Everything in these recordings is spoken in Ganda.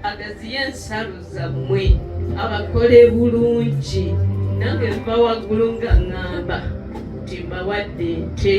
agaziye ensalo zammwe abakole bulungi nange nva waggulu nga ŋŋamba nti mbawadde nte.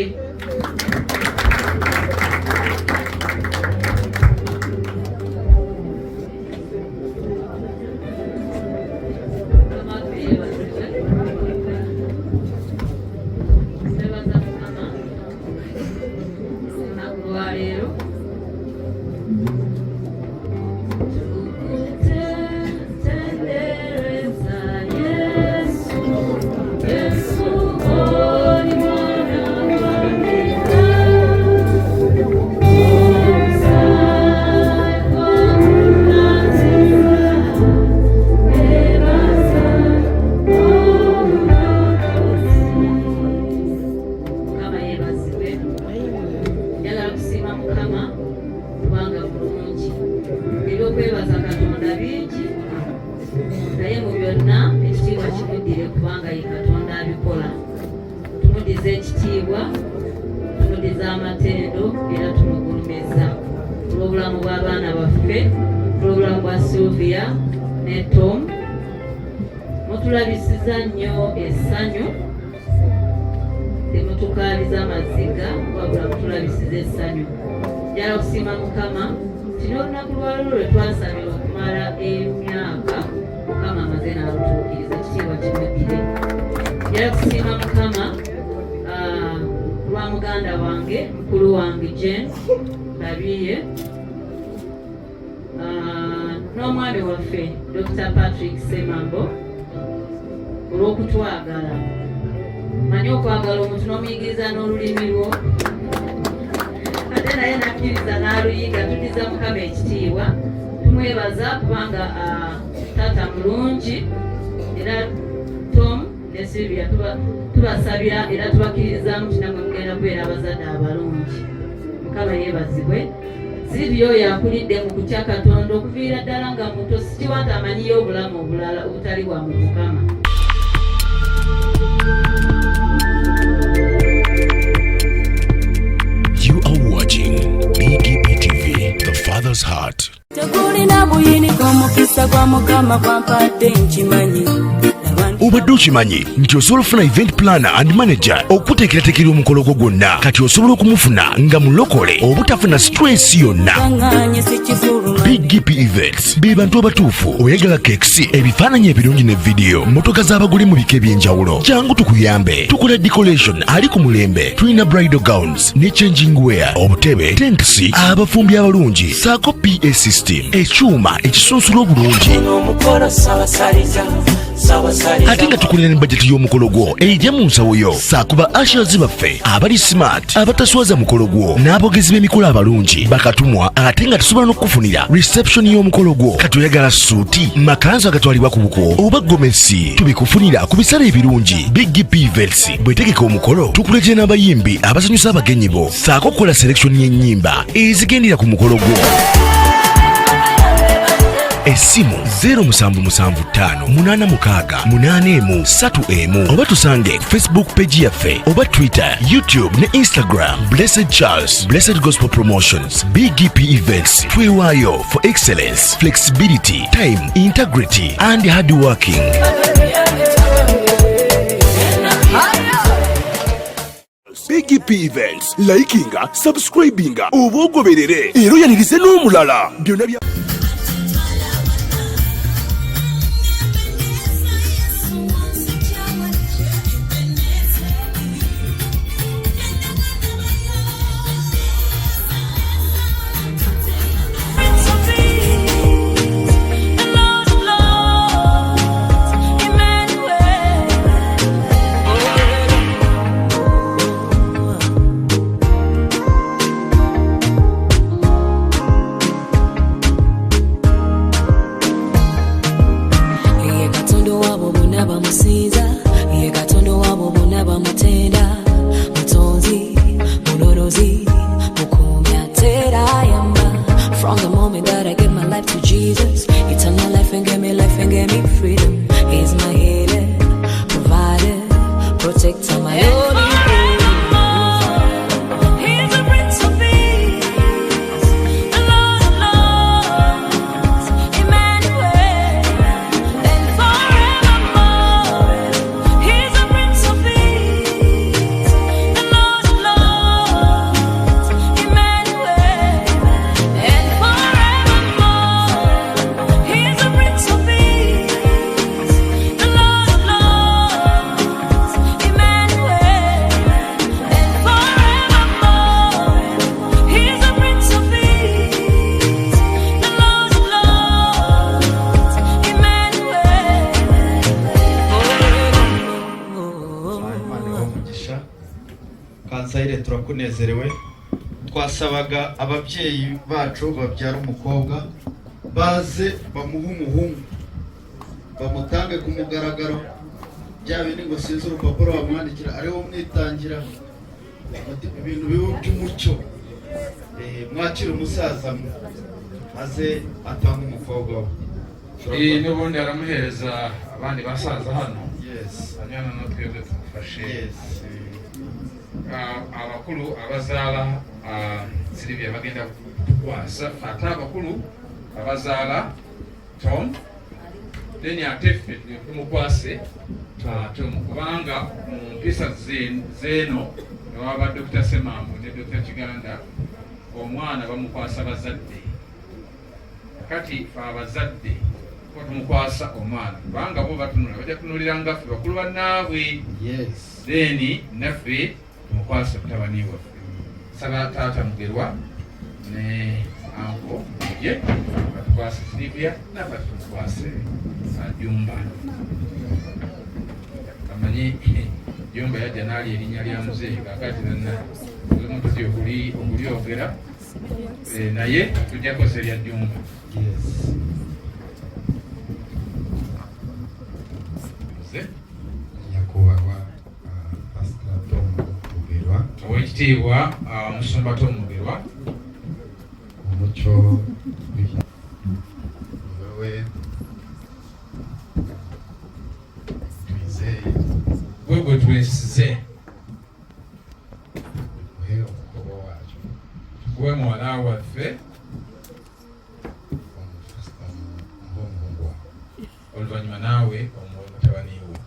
Mutulabisiza nnyo essanyu temutukaaliza amaziga wabula mutulabisiza essanyu. Njala okusiima Mukama kino olunaku lwalwo lwe twasabira okumala emyaka Mukama amaze n'alutuukiriza ekitiibwa kimuddire. Njala okusiima Mukama lwa muganda wange mukulu wange Jane Labiye n'omwami waffe Dr. Patrick Semambo olw'okutwagala. Manyi okwagala omuntu n'omuyigiriza n'olulimi lwo ate naye nakkiriza n'aluyiga. Tuddiza Mukama ekitiibwa, tumwebaza kubanga taata mulungi era Tom ne Sylvia tubasabira era tubakkiririzaamu nti namwe mugenda kubeera abazadde abalungi. Mukama yeebazibwe. Sylvia oyo akulidde mu kutya Katonda okuviira ddala nga muto, sikiwa nti amanyiyo obulamu obulala obutali bwa mu Mukama. You are watching BGP TV, The Father's Heart. Obadde okimanyi nti osobola okufuna event planner and manager okuteekerateekera omukolo gwo gwonna, kati osobola okumufuna nga mulokole obutafuna stress yonna. BGP Events be bantu abatuufu. Oyagala cakes, ebifaananyi ebirungi ne video, motoka z'abagole mu bika eby'enjawulo, kyangu tukuyambe. Tukola decoration ali ku mulembe, tulina bridal gowns ne changing wear, obutebe, tents, abafumbi abalungi, saako PA system, ekyuma ekisunsula obulungi. Ate nga tukulira ne budget y'omukolo gwo ejja mu nsawo yo. Saakuba ushers baffe abali smart, abataswaza mukolo gwo, n'abogezi b'emikolo abalungi bakatumwa, ate nga tusobola n'okufunira reception y'omukolo gwo. Kati oyagala suuti, makanzu agatwalibwa ku buko oba gomesi, tubikufunira ku bisale ebirungi. BGP Events bwetegeka omukolo, tukuletera n'abayimbi abasanyusa abagenyi bo, saako kukola selection y'ennyimba ezigendera ku mukolo gwo. Esimu 07758681 oba tusange Facebook page yaffe oba Twitter, YouTube ne Instagram. Blessed Charles, Blessed Gospel Promotions, BGP Events. Twewaayo for excellence, flexibility, time, integrity and hard working. BGP Events, likinga, subscribinga, oba ogoberere era oyanirize n'omulala. Byonna bya turakunezerewe. Twasabaga ababyeyi bacu babyara umukobwa baze bamuhe umuhungu bamutange ku mugaragaro, byabe ni ngo sinzi urupapuro bamwandikira ariho mwitangira ibintu bibo by'umucyo. Mwakira umusaza maze atanga umukobwa we. N'ubundi aramuhereza abandi basaza hano. Yes. Hanyuma no twebwe tumufashe. Abakuru abazala Sylvia bagenda kwasa fata abakuru abazala Tom then atefe kumukwase Tom kubanga mu mpisa zeno n'aba Dr. Semambo ne Dr. Kiganda omwana bamukwasa bazadde kati fa bazadde ko tumukwasa omwana banga bo batunula bajja kunulira nga ffe bakulu bannaabwe. Yes. Then naffe tumukwasa mutabani waffe saba taata Mugerwa ne anko ye batukwasa Sylvia naffe tumukwase Jumba. Amanyi Jumba yajja n'ali erinnya lya muzeeyi kakati nana omutuzi okulyogera naye tujja kosa lya Jumba. Yes. Nyakubahwa Pastor Tom Mugerwa, Owekitiibwa Musumba Tom Mugerwa, umucyo wewe twizeye gwe twesize uhe umukobwa wacu gwe mwana waffe omufasita umuhungu wawe oluvannyuma naawe omuwe mutabani we.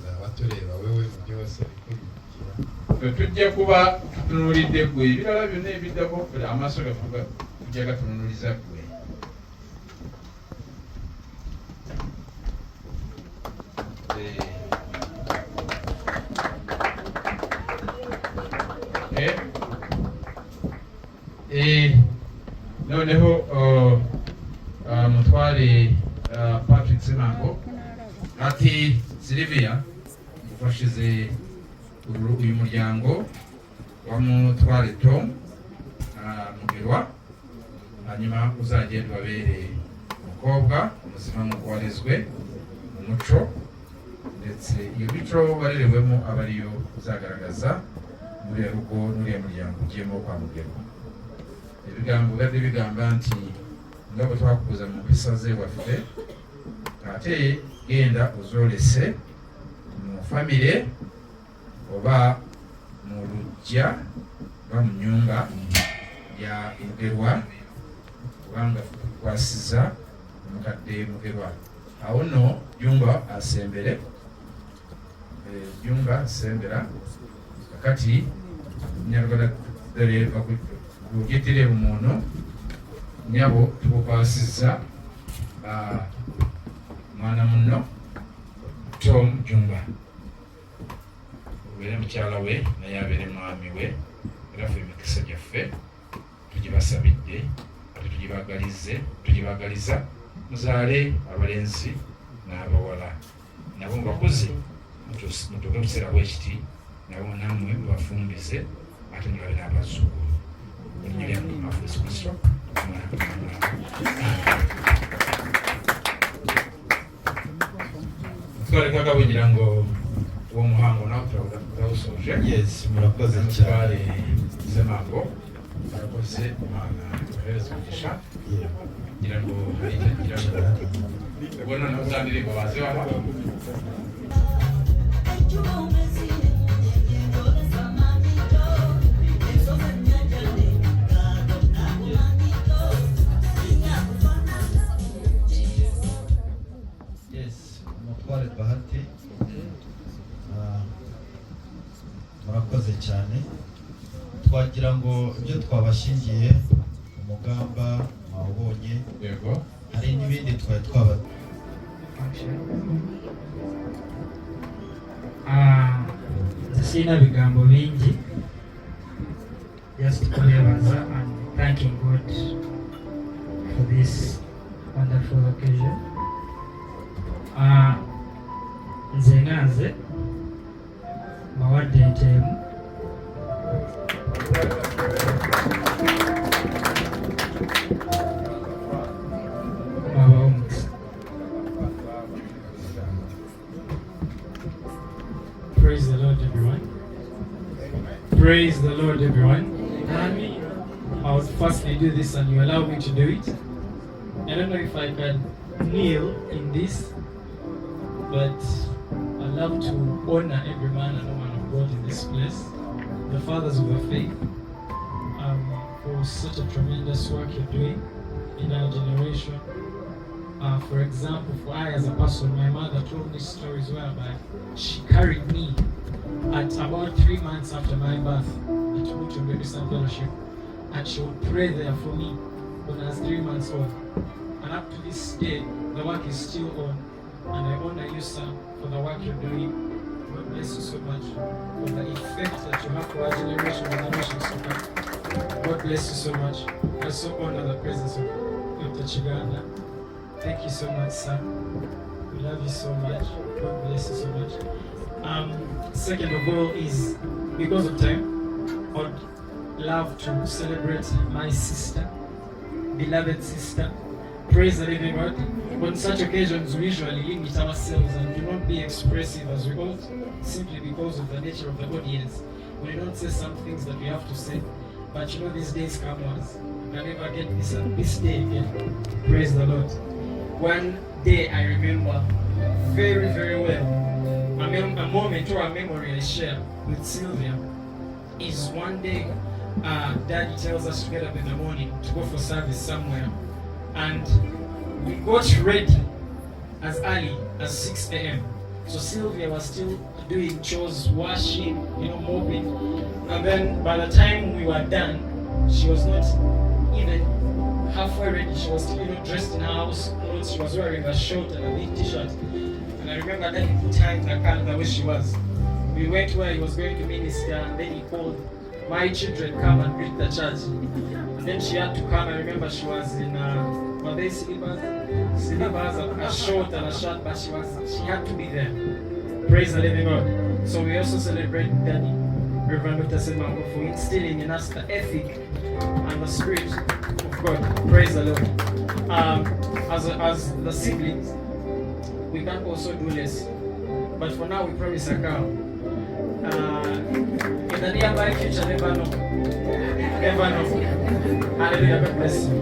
zaba tureba wewe mu byose bikurikira Tujja kuba tutunuulidde gwe ebirala byonna ebiddako amaaso gaffe tujja gatunuuliza gwe. Noneho mutwale Patrick Semango ati Sylvia ufashize uyu muryango wamutwale Tom Mugerwa hanyuma uzagenda babere umukobwa muzima mugwarezwe umuco ndetse iyo mico barerewemo abariyo uzagaragaza muri rugo n'uriya muryango ugiyemo kwa Mugerwa. Ebigambo gadde bigamba nti nga bwe twakubuza mu mpisa ze waffe ate genda ozolese mu famire oba mu lujja ba mu nnyunga ya Mugerwa kubanga tukwasiza omukadde Mugerwa. Awo nno Jumba asembere Jumba asembera kakati Nyarwanda dere kugitire umuntu nyabo tukwasiza mwana muno Tom Jumba ubere mukyala we naye abere mwami we era ffe emikisa gyaffe tugibasabidde ate tugibagaliza muzaale abalenzi n'abawala nabo mbakuze mutuuke mukiseera bwekiti nabo namwe mubafumbize ate mulabe n'abazzukulu erinnya lya Mukama waffe Yesu Kristo. Twaleka kabungira ngo uwo muhango nawe turawusoje. Yes, murakoze cyane. Semango arakoze Imana yohereza umugisha kugira ngo hari icyo agira ngo ubwo noneho za ndirimbo baze baba Umutware Bahati murakoze cyane. Twagira ngo ibyo twabashingiye umugamba mwabonye yego hari n'ibindi twaba sina bigambo bingi, just kulebaza and thanking God for this wonderful occasion. Nze naze mawadde ntemu Praise the Lord, everyone. Praise the Lord, everyone. I would firstly do this and you allow me to do it. I don't know if I can kneel in this, but I love to honor every man and woman of God in this place, the fathers of the faith, for such a tremendous work you're doing in our generation. For example, for I as a person, my mother told me stories whereby she carried me at about 3 months after my birth at Mutual Christian Fellowship, and she would pray there for me when I was 3 months old. And up to this day, the work is still on, and I honor you, sir, for the work you're doing. God bless you so much for the effect that you have for our generation and generations to come. God bless you so much. I so honor the presence of Dr. Chiganda. Thank you so much, sir. We love you so much. God bless you so much. Second of all is, because of time, I would love to celebrate my sister, beloved sister. Praise the living God. On such occasions, we usually limit ourselves and do not be expressive as we ought, simply because of the nature of the audience. We don't say some things that we have to say, but you know these days come once. You can never get this day again. Praise the Lord. One day I remember very, very well, a moment or a memory I share with Sylvia is one day Daddy tells us to get up in the morning to go for service somewhere, and we got ready as early as 6 a.m. So Sylvia was still doing chores, washing, mopping, and then by the time we were done, she was not even halfway ready. She was still dressed in her house clothes. She was wearing a short and a big t-shirt. And I remember that time the car the way she was. We went where he was going to minister, and then he called, "My children, come and greet the church." And then she had to come. I remember she was in were they slippers, a short and a shirt, but she had to be there. Praise the living God. So we also celebrate Daddy, Reverend Dr. Semango, for instilling in us the ethic and the spirit of God. Praise the Lord. As the siblings, we can also do less, but for now we promise a cow. In the nearby future, never know. Never know. Hallelujah. God bless you.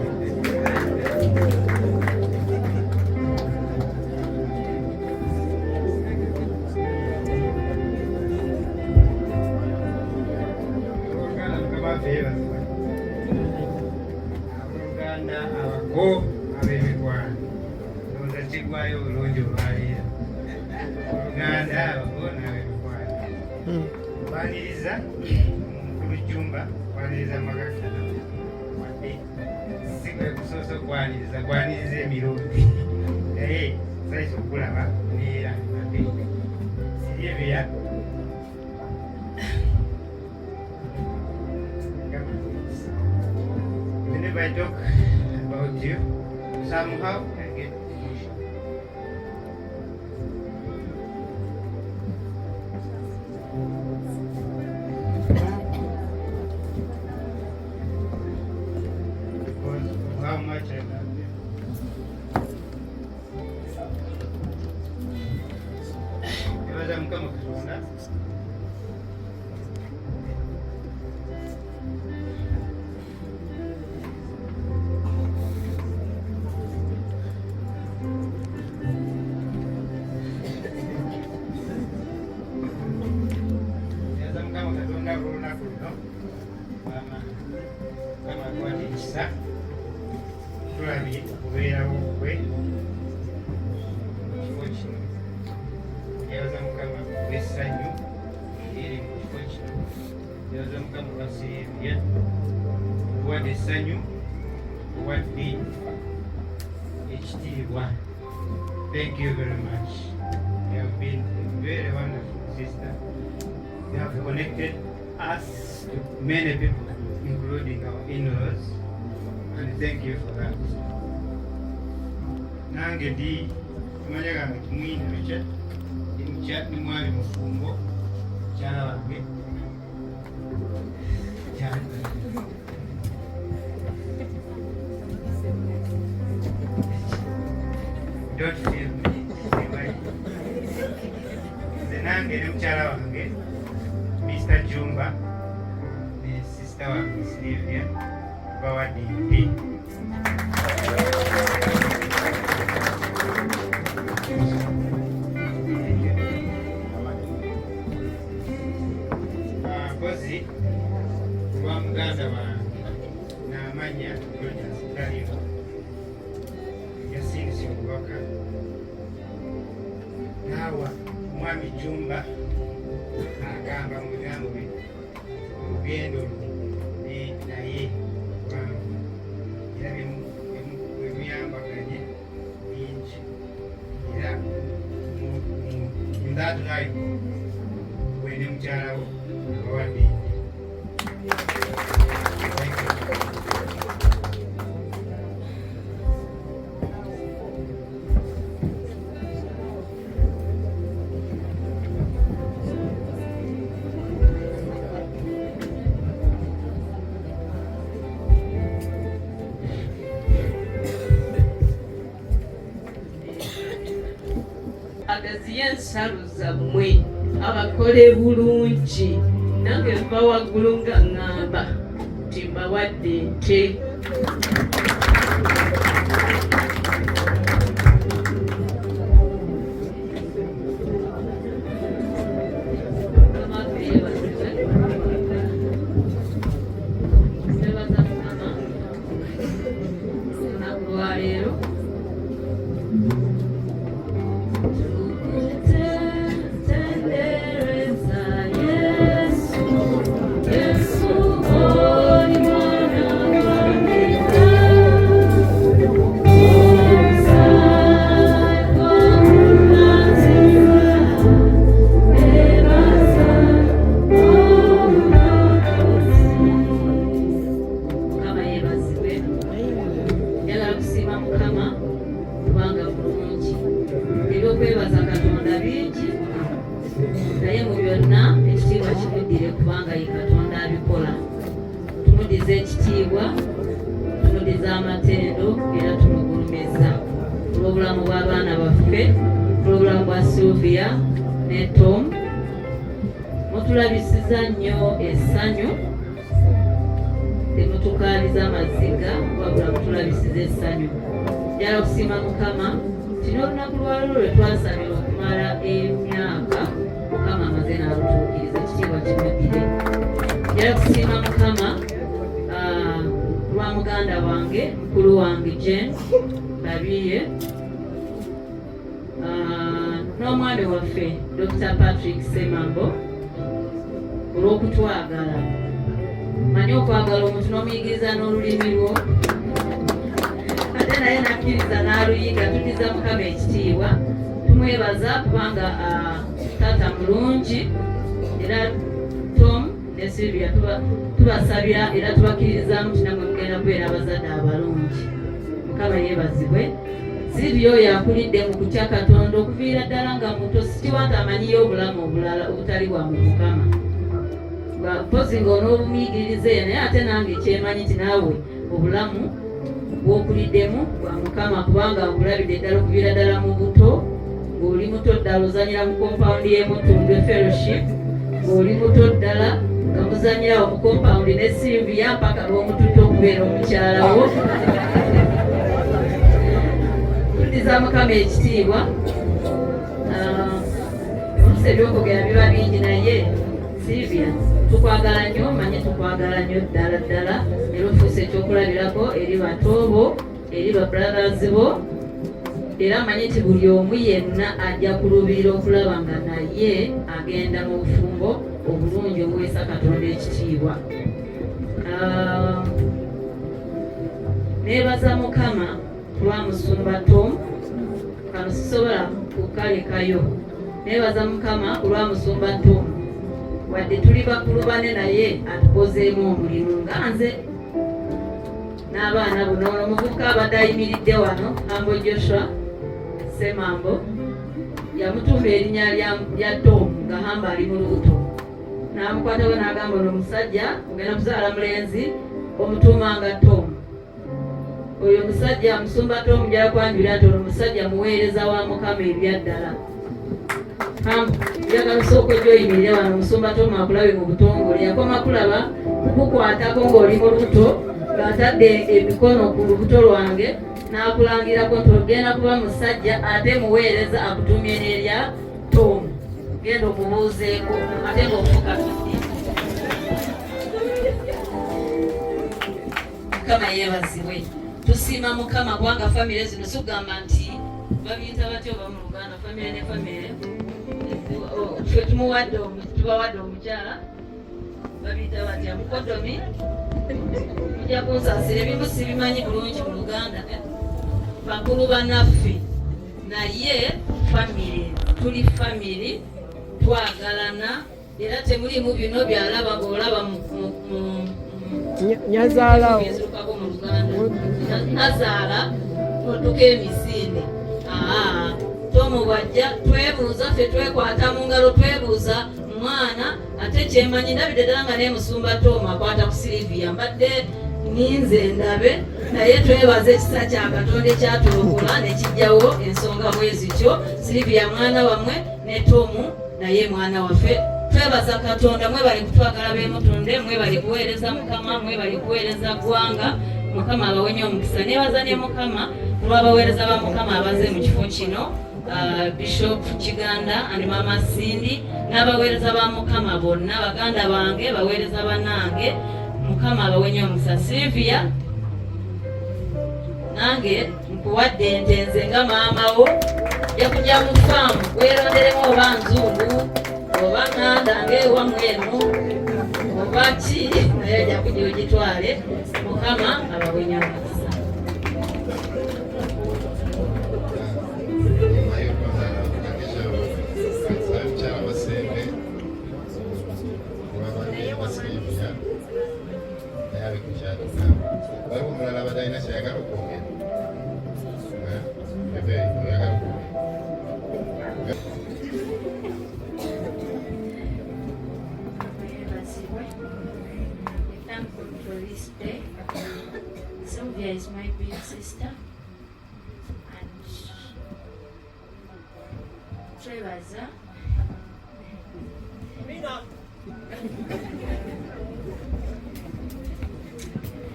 Kwaniriza kulujumba, kwaniriza magakana wadde sigwe kusoso kwaniriza emirundi naye saisi okulaba neera wadde Sylvia whenever I talk about you, somehow I get emotional. Because of how much I love you. Ebaza Mukama Katonda. Tulabye okubeerawo kwe mu kifo kino. Yeebaza Mukama olw'essanyu eriri mu kifo kino. Yeebaza Mukama olwa Sylvia oluwadde essanyu, oluwadde ekitiibwa. Thank you very much. You have been a very wonderful sister. You have connected us to many people, including our in-laws. And thank you for that. Nange ndi amanya gange Kimwine Richard, ndi mwami mufumbo mukyala wange. Don't feel me. Zenange ne mchala wange Mr. Jumba ne sister wange Sylvia bawadde. Bozi wa muganda wange n'amanya Rogers Taliyo yasinze obubaka n'awa Mwami Jumba agamba mu bigambo bye olugendo naye lwangu era bemuyambaganye bingi era mu that life wene mukyalawo abawadde. Agaziye ensalo zammwe abakole bulungi nange nva waggulu nga ŋŋamba nti mbawadde nte. Okwebaza Katonda bingi naye mu byonna ekitiibwa kimuddire kubanga ye Katonda abikola. Tumudize ekitiibwa, tumudize amatendo era tumugulumiza olw'obulamu bw'abaana baffe, olw'obulamu bwa Sylvia ne Tom. Mutulabisiza nnyo essanyu, temutukaaliza maziga wabula mutulabisiza essanyu. Njala okusiima Mukama kino olunaku lwalwo lwe twasabira okumala emyaka Mukama amaze n'alutuukiriza, ekitiibwa kimuddire. Njala kusiima Mukama lwa muganda wange mukulu wange Jane Babiye n'omwami waffe Dr. Patrick Semambo olw'okutwagala. Manyi okwagala omuntu n'omuyigiriza n'olulimi lwo ate naye nakkiriza n'aluyiga. Tudiza Mukama ekitiibwa, tumwebaza kubanga taata mulungi era Tom ne Sylvia tubasabira era tubakkiririzaamu nti namwe mugenda kubeera abazadde abalungi. Mukama yeebazibwe. Sylvia oyo akulidde mu kutya Katonda okuviira ddala nga muto, sikiwa nti amanyiyo obulamu obulala obutali bwa mu Mukama. Mpozi ng'onoobumuyigiriza eyo naye ate nange ekyemanyi nti naawe obulamu bw'okuliddemu bwa Mukama kubanga okulabidde ddala okuviira ddala mu buto, ng'oli muto ddala ozanyira mu kompawundi y'Emutundu Fellowship, ng'oli muto ddala nga muzanyirawo mu kompawundi ne Sylvia mpaka lw'omututta okubeera omukyalawo. Tudiza Mukama ekitiibwa. Oluusi ebyokwogera biba bingi naye Sylvia tukwagala nnyo, manye tukwagala nnyo ddala ddala era ofuuse ekyokulabirako eri batoobo, eri ba brothers bo, era manye nti buli omu yenna ajja kulubirira okulaba nga naye agenda mu bufumbo obulungi obuweesa Katonda ekitiibwa. Neebaza Mukama lwa musumba Tom, kano sisobola kukalekayo. Neebaza Mukama lwa musumba Tom, wadde tuli bakulu bane naye atukozeemu omulimu nga nze n'abaana buno. Ono omuvubuka abadde ayimiridde wano Ambo Joshua Semambo yamutumba erinnya lya Tom nga hamba ali mu lubuto. n'amukwata we n'agamba ono omusajja ogenda kuzaala mulenzi omutuumanga Tom. Oyo omusajja Musumba Tom njala kwanjulira nti ono omusajja muweereza wa Mukama ebyaddala. Njagala osooka ojja oyimirire wano Musumba Tom akulabe mu butongole. Yakoma kulaba kukukwatako ng'oli mu lubuto ng'atadde emikono ku lubuto lwange n'akulangirako nti ogenda kuba musajja ate muweereza akutumye n'erya Tom. Genda omubuuzeeko ate ng'ofuuka tudde. Mukama yeebazibwe. Tusiima Mukama kubanga famire zino sugamba nti babiyita batya oba mu Luganda famire ne famire. Ffe tubawadde omukyala babiyita batya mukodomi. Mujja kunsaasira ebimu sibimanyi bulungi mu Luganda. Bakulu bannaffe naye famire tuli famire twagalana era temulimu bino byalaba ng'olaba nyazaalawo nazaala otuka emisinde. Tomu bwajja twebuuza ffe twekwata mu ngalo twebuuza mwana ate kyemanyi ndabidde ddala nga naye Musumba Tomu akwata ku Silivia mbadde ninze ndabe naye twebaza ekisa kya Katonda ekyatulokola ne kijjawo ensonga bwezityo. Silivia mwana wamwe ne Tomu naye mwana waffe. Twebaza Katonda mwebali kutwagala bemutunde mwebali kuweereza Mukama mwebali kuweereza ggwanga. Mukama abawenye omukisa. Nebaza ne Mukama olw'abaweereza ba Mukama abaze mu kifo kino. Bishop Kiganda and Mama Cindy n'abaweereza ba Mukama bonna baganda bange baweereza banange Mukama abawenye omukisa. Silvia nange nkuwadde ente nze nga maamawo yakujja mu faamu weeronderemu oba nzungu oba nganda ng'ewamu eno oba ki naye ajja kujja ogitwale. Mukama abawenye omukisa. Sylvia is my big sister, and Trevor's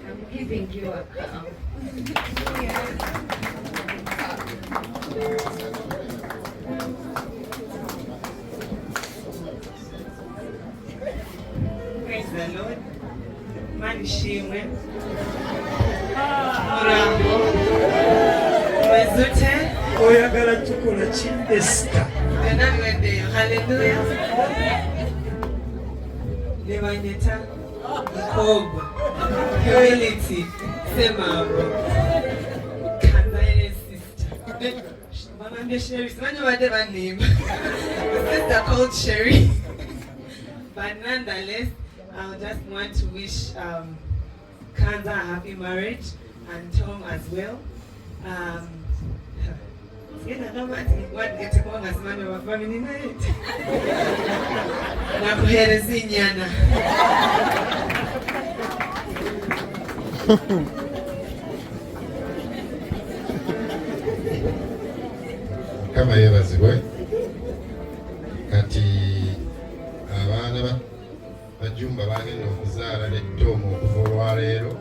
I'm giving you a cow. Praise the Lord. Manishimwe. Murambo. Mwezute. Oyagala tukola ki Esther. Hallelujah. Lewanyeta. Mkogwa. Humility. Semabo. Kanzaire sister. Mama Sherry. Simanyo wade banimba. Sister called Sherry. But nonetheless, I just want to wish Kanza a happy marriage and Tom as well. Nakuhereza inyana. Kama yebazibwe kati abaana bajumba bagenda okuzaala ne Tom okuva olwaleero.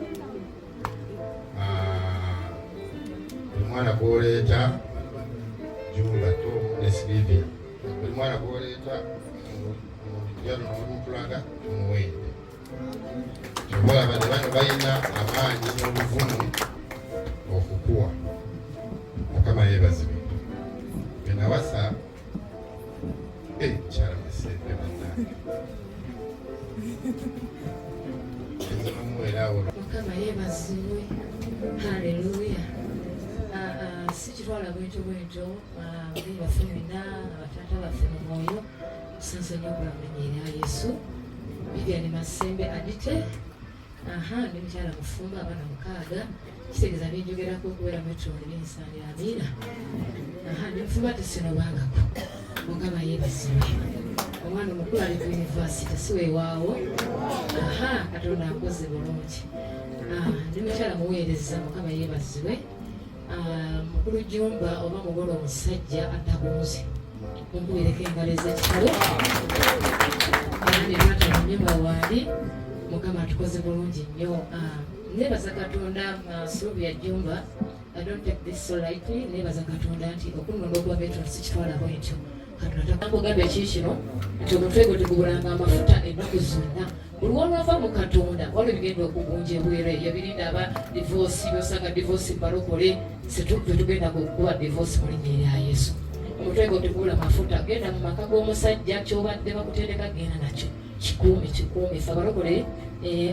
Buli mwana gwoleeta Jumba Tom ne Silivia, buli mwana gwoleeta mujjano n'omutulaga tumuwende. Kyobalaba ne bano balina amaanyi n'obuvumu okukuwa. Mukama yeebazibwe. Benawasa kyala Masembe bannange. Mukama yeebazibwe. Haleluya. Sikitwala bwentyo bwentyo bali baffe bina abataata baffe mu mwoyo nsonyiwa okulamanya erya Yesu. Vivian Masembe Adite ndi mukyala mufumba abaana 6 kitegeeza byenjogerako okubeera metro n'ensaali Amina. Ndi mufumba tesinobangako Mukama yeebazibwe. Omwana omukulu ali ku yunivasite si weewaawo. Katonda akoze bulungi. Ndi mukyala muweereza, Mukama yeebazibwe. Mukulu Jumba oba mugole omusajja atabuuze. Munkubireko engalo ez'ekitalo. Ne lwata mu nnyumba waali. Mukama atukoze bulungi nnyo. Neebaza Katonda Sylvia Jumba. I don't take this so lightly. Neebaza Katonda nti okunonda okuba betro sikitwala bwentyo. Katonda takugambye kikino nti omutwe gwe tegubulanga amafuta ennaku zonna. Buli wonova mu Katonda waliwo ebigenda okugunja ebwere yabirinda aba divorce byosanga divorce balokole tugenda kukuba divorce mu linnya erya Yesu. Omutwe gwe tegubula mafuta genda mu maka g'omusajja kyobadde bakutendeka genda nakyo kikuume fe abalokole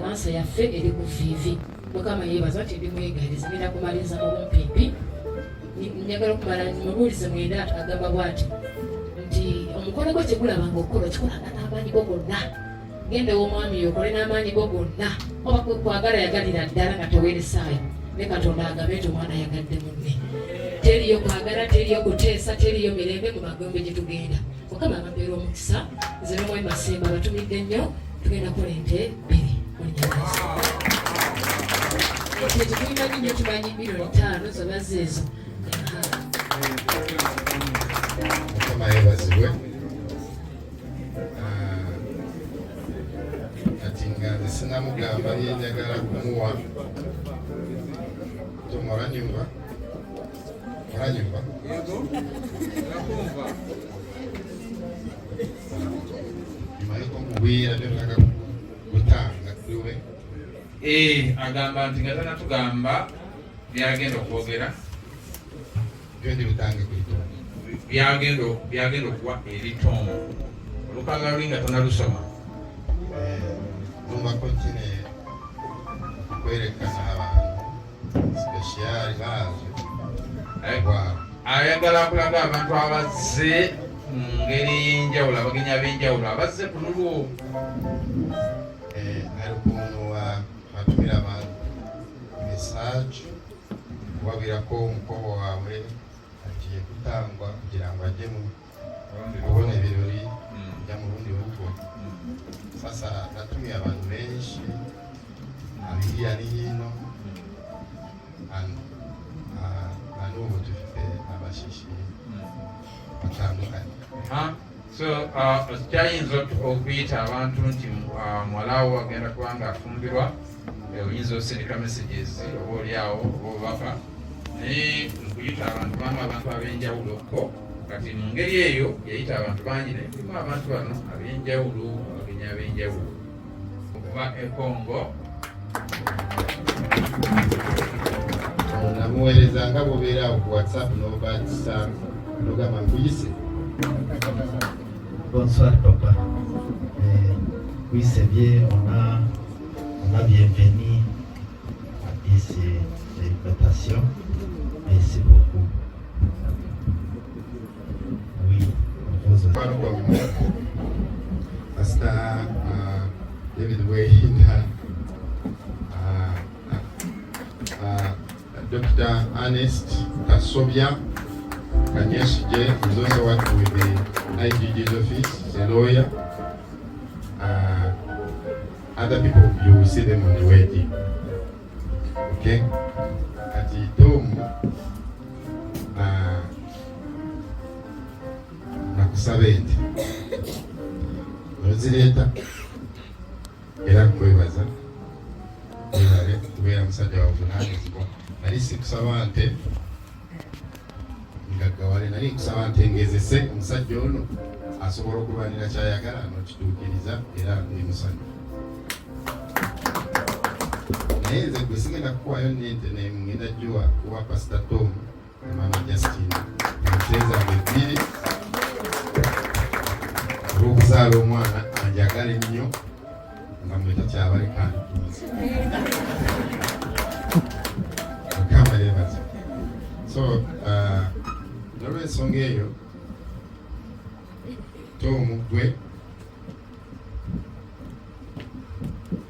ansa yaffe eri ku viivi. Mukama yeebaza nti ndi mwegaliza ngenda kumaliriza mu bumpimpi. Njagala okumala mubuulize mwenda agamba bw'ati nti omukono gwe tegulabanga okukola okikolanga n'amaanyi go gonna. Genda ew'omwami okole n'amaanyi go gonna oba kwagala yagalira ddala nga teweeresaayo. Ne Katonda agambe nti omwana yagadde munne. Teriyo kwagala, teriyo kuteesa, teriyo mirembe mu magombe gye tugenda. Mukama amampeera omukisa. Nze n'omwami Masemba batumidde nnyo. Tugenda kukola ente 2 ekyo tulina nnyo tumanyi milioni 5 zoba zeezo. Mukama yeebazibwe. Kati nga nze sinamugamba bye njagala kumuwa. Tom oranyumva? Nyuma y'uko mubwira byo ntaka gutanga kuri we. Agamba nti nga tanatugamba byagenda okwogera byo ndi butange kuri Tom. byagenda okuwa eri Tom. Olukanga luli nga tonalusoma. Numva ko nkine kwerekana abantu special bazo. Ayagala kulaga abantu abazze mu ngeri y'enjawulo, abagenyi ab'enjawulo abazze ku lulwo. Hari ukuntu watumira abantu mesaje wabwirako umukobwa wawe agiye gutangwa kugira ngo ajye mu kubona ibirori bijya mu rundi rugo. Sasa natumiye abantu benshi hirya no hino, na n'ubu dufite abashishi batandukanye. So kyayinza okuyita abantu nti mwalawo agenda kuba nga afumbirwa, oyinza osindika messages oba oliawo oba obubaka, naye nkuyita abantu banga abantu ab'enjawulo ko kati mu ngeri eyo yayita abantu bangi naye mulimu abantu bano ab'enjawulo, abagenyi ab'enjawulo okuva e Congo. Namuweereza nga bw'obeera awo ku WhatsApp n'obatisa n'ogamba nkuyise. Bonsoir papa. Oui, c'est bien, on a bienvenu à ces invitations. Merci beaucoup. Oui, on vous Pastor David Wayne, Dr. Ernest Kasobia Kanyeshije is also working with the IGG's office, he's a lawyer. Other people, you will see them on the wedding. Okay? Kati Tom nakusaba ente nozireta era kwebaza ebale kubeera musajja wavunaanyizibwa. Nali sikusaba nte ngagawale, nali nkusaba nte ngezese omusajja ono asobola okulwanira kyayagala n'okituukiriza era ndi musajja. Naye nze gwe sigenda kukuwayo n'ente naye ngenda jjuwa kuwa Pastor Tom ne Mama Justine ente zange 2 olw'okuzaala omwana anjagale nnyo nga mwe takyabaleka ntuuze. Mukama yeebaza. So n'olw'ensonga eyo Tom gwe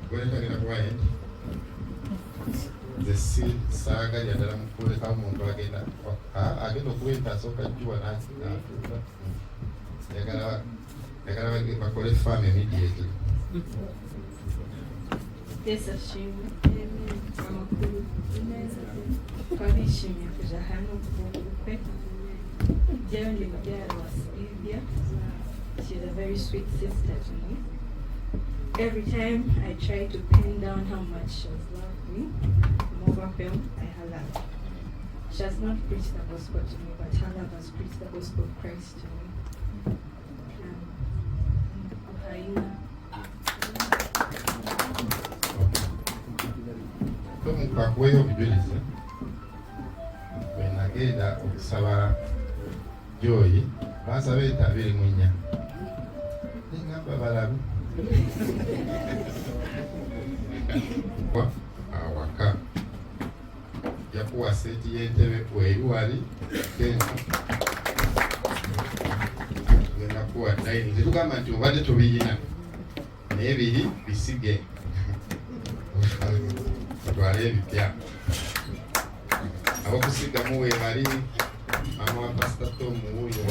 gwetagenda kuwa ente nze saagalya ddala mukuleka omuntu agenda okuba ente asooka jjuwa n'atuula. Yagala bakole farm immediately. Yesu ashimwe. Amakuru twabishimiye kuja hano kubukwe. Jyewe ndi mubyara wa Sylvia. She's a very sweet sister to me. Every time I try to pin down how much she has loved me, I'm overwhelmed by her love. She has not preached the gospel to me, but her love has preached the gospel of Christ to me. Kwakuweyo obujulizi bwe nagenda okusaba Joy bansaba ebitabo ebiri mu nnya neŋŋamba balabe awaka yakuwa seeti y'entebe weri wali kensi genda kuwa dining tetugamba nti obadde tobiyina naye biri bisige otwale ebipya abokusigamu webali mama wa Pastor Tom wuyo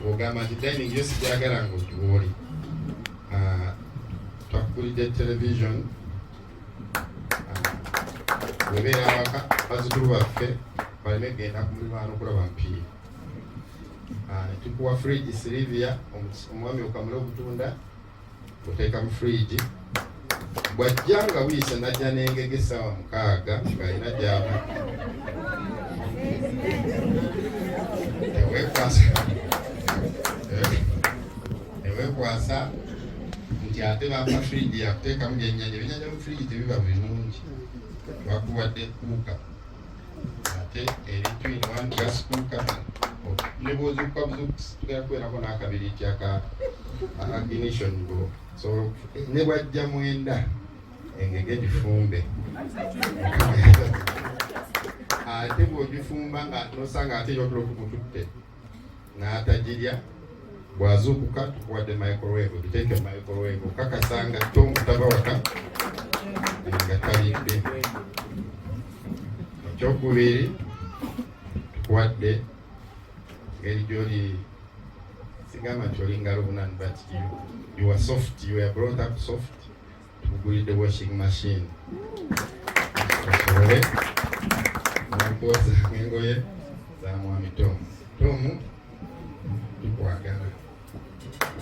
ogamba nti dining yo sijagala ngaogiwooli twakulidde television webeera awaka bazukulu baffe baleme genda ku muliraano okulaba mpiira netukuwa fridge Sylvia omwami okamule obutunda oteeka mu fridge bwajja nga buyise najja n'engege essaawa 6 ng'alina gy'ava eweekwasa nti ate bampa fridge yakuteekamu gyennyanja ebyennyanja mu fridge tebiba birungi bakuwadde kuuka ate eri twin one gas cooker ne bw'ozuuka buzuukusi tugenda kubeerako n'akabiriti aka ignition go so ne bwajja mwenda engege gifumbe ate bw'ogifumba nga nosanga ate yotula okumututte n'atagirya bwazuukuka tukuwadde microwave ogiteeke microwave okakasanga Tom taba waka nga talidde. Ekyokubiri tukuwadde ngeri gy'oli sigamba nti olinga lunani but you are soft, you are brought up soft. Tukugulidde washing machine osobole n'okwoza engoye za mwami Tom. Tom tukwagala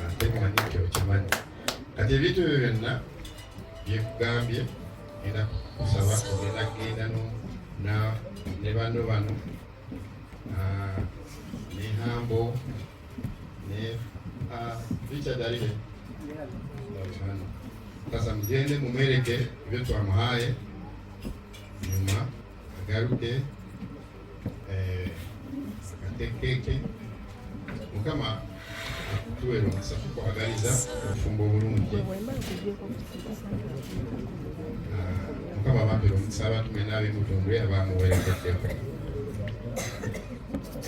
ate manyi nti okimanyi kati ebintu ebyo byonna byekugambye era kusaba ogenda kugenda ne bano ne Hambo ne Richard Alile sasa mgende mumwereke ebyo twamuhaye nyuma agaruke akatekeke Mukama tuwero musafu kwagaliza okufumba obulungi Mukama abapira omukisa abatume n'ab'emutundu abamuwerekeddeko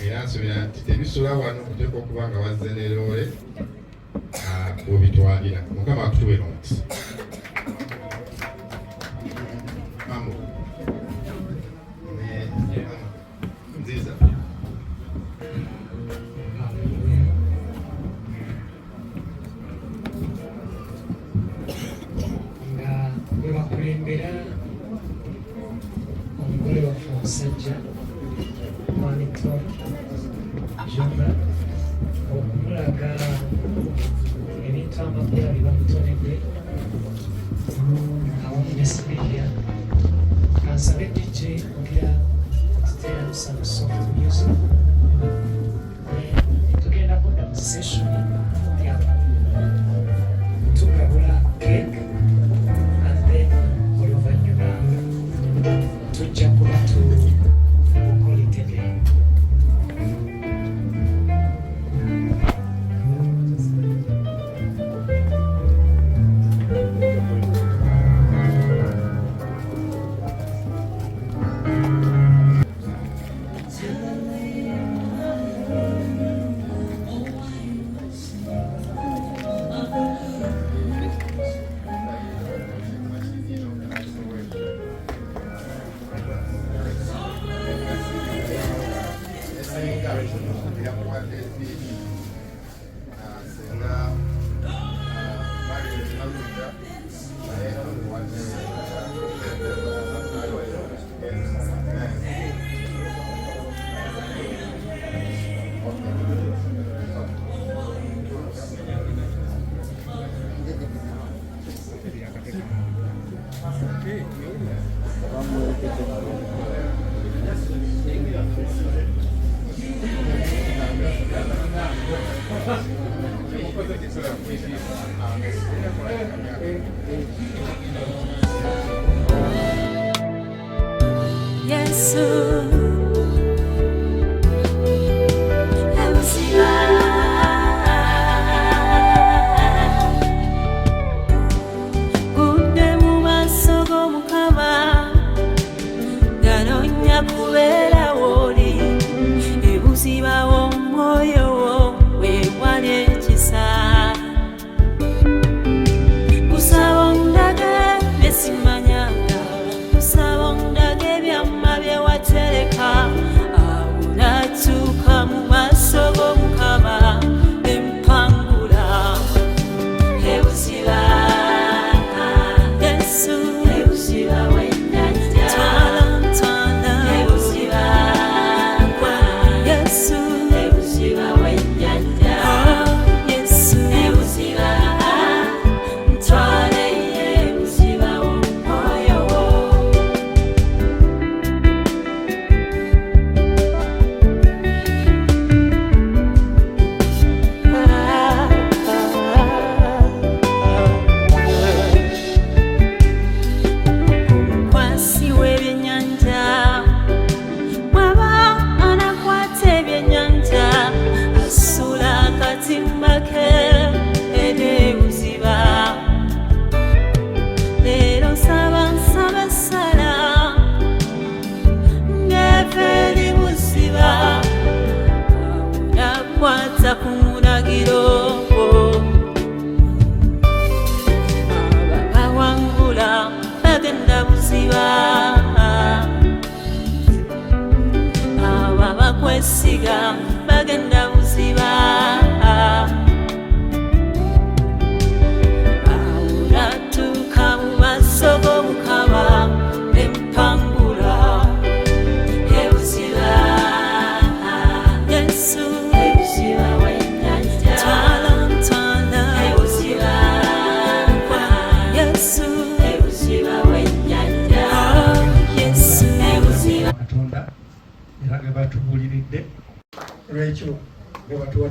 era nsuubira nti tebisula wano kuteeka okuba nga wazze ne loole bw'obitwalira Mukama akutuwera omukisa Mambo nziza Kulembera omugole waffe omusajja mwami Tom Juma okumulaga ebintu amapya bibamutonedde awamu ne Sylvia kansabe DJ ogira tuteera some soft music tugenda kudda mu session ya tugabula cake tujja kuba tukolitede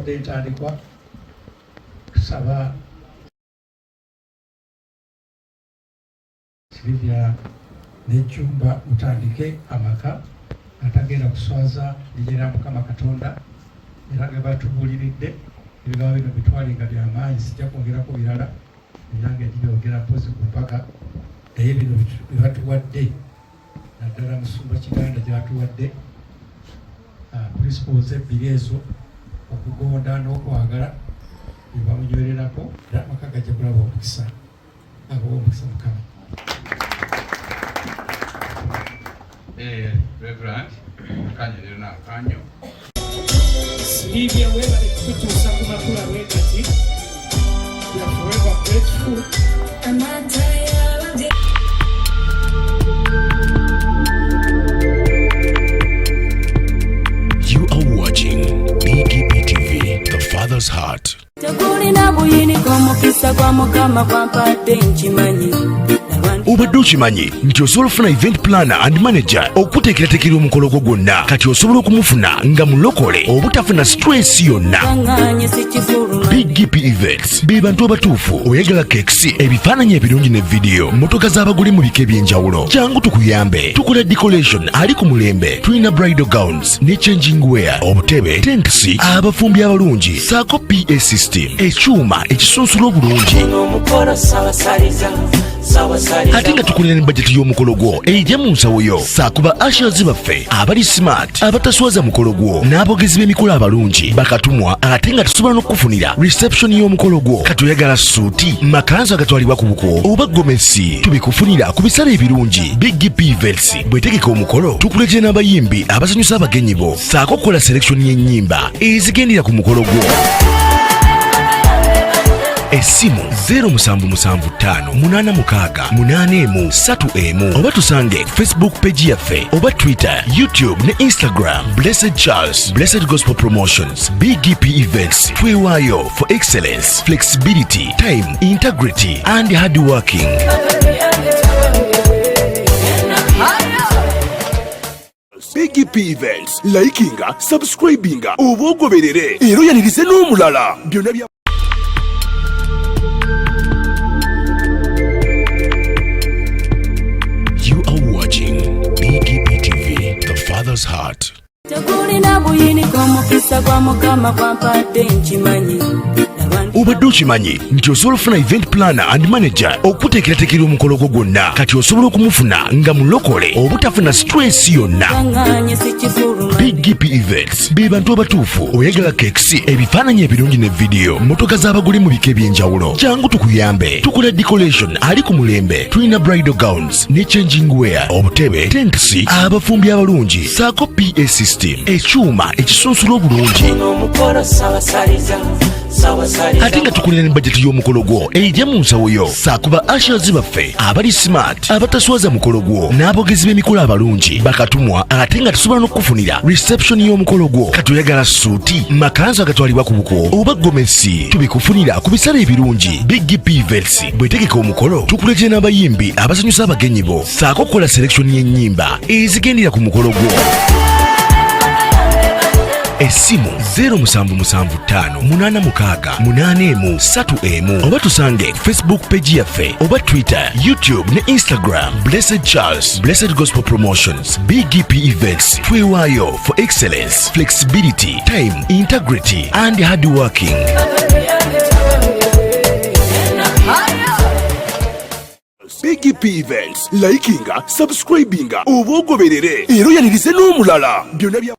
Entandikwa tusaba Silvia n'ejjumba mutandike amaka atagenda kuswaza ligera Mukama Katonda era nga batubuuliridde ebigambo bino bitwale nga by'amaanyi sijja kwongerako birala ebyanga ebyogera mpozi ku mpaka naye bino bibatuwadde naddala Musumba Kiganda gy'atuwadde principles ebbiri ezo okugonda n'okwagala ebamunywererako era amaka gajja kulaba omukisa abawa omukisa Mukama. Reverend Kanye lero n'akanyo Silvia webale kututuusa ku makula bwekati we are forever grateful. You are watching BGP TV, the Father's Heart. Obadde okimanyi nti osobola okufuna event planner and manager okuteekerateekera omukolo gwo gwonna kati osobola okumufuna nga mulokole obutafuna stress yonna. BGP Events be bantu abatuufu oyagala cakes, ebifaananyi ebirungi ne video, motoka z'abagole mu bika eby'enjawulo. Jangu tukuyambe, tukola decoration ali ku mulembe, tulina bridal gowns ne changing wear, obutebe, tents, abafumbi abalungi, saako PA system, ekyuma ekisunsula obulungi. Ate nga tukulira ne budget y'omukolo gwo ejja mu nsawo yo. Saakuba ushers baffe abali smart abataswaza mukolo gwo n'abogezi b'emikolo abalungi bakatumwa, ate nga tusobola n'okufunira reception y'omukolo gwo. Kati oyagala suuti, makanzu agatwalibwa ku buko oba gomesi, tubikufunira ku bisale ebirungi. BGP Events bwetegeka omukolo tukuletera n'abayimbi abasanyusa abagenyi bo, saako okukola selection y'ennyimba ezigendera ku mukolo gwo. Essimu 0775868131 oba tusange Facebook page yaffe oba Twitter, YouTube ne Instagram. Blessed Charles, Blessed Gospel Promotions, BGP Events. Twewaayo for excellence, flexibility, time, integrity and hard working. Big P Events. Likinga, subscribinga, obogoberere. Ero yanirize n'omulala. Byonna bya You are watching BGP TV, the Father's Heart. Obadde okimanyi nti osobola okufuna event planner and manager okuteekerateekera omukolo gwo gwonna kati osobola okumufuna nga mulokole obutafuna stress yonna. Big P Events be bantu abatuufu oyagala kekisi ebifaananyi ebirungi ne vidiyo motoka z'abagole mu bika eby'enjawulo jangu tukuyambe tukola decoration ali ku mulembe tulina bridal gowns ne changing wear obutebe tentisi abafumbi abalungi saako PA system ekyuma ekisunsula obulungi ate nga tukulira ne bajeti y'omukolo gwo ejja mu nsawo yo saakuba ushers baffe abali smart abataswaza mukolo gwo n'abogezi b'emikolo abalungi bakatumwa ate nga tusobola n'okufunira reception y'omukolo gwo katoyagala suuti makanzu agatwalibwa ku buko oba gomesi tubikufunira ku bisale ebirungi. Big P Events bwetegeka omukolo tukuletera n'abayimbi abasanyusa abagenyi bo saako kukola selection y'ennyimba ezigendera ku mukolo gwo. Esimu 07758683 oba tusange Facebook page yaffe oba Twitter, YouTube ne Instagram. Blessed Charles, Blessed Gospel Promotions. Big P Events twewaayo for excellence, flexibility, time, integrity and hard working. Big P Events. Likinga, subscribinga, obogoberere. Ero yanirize n'omulala. Byonna bya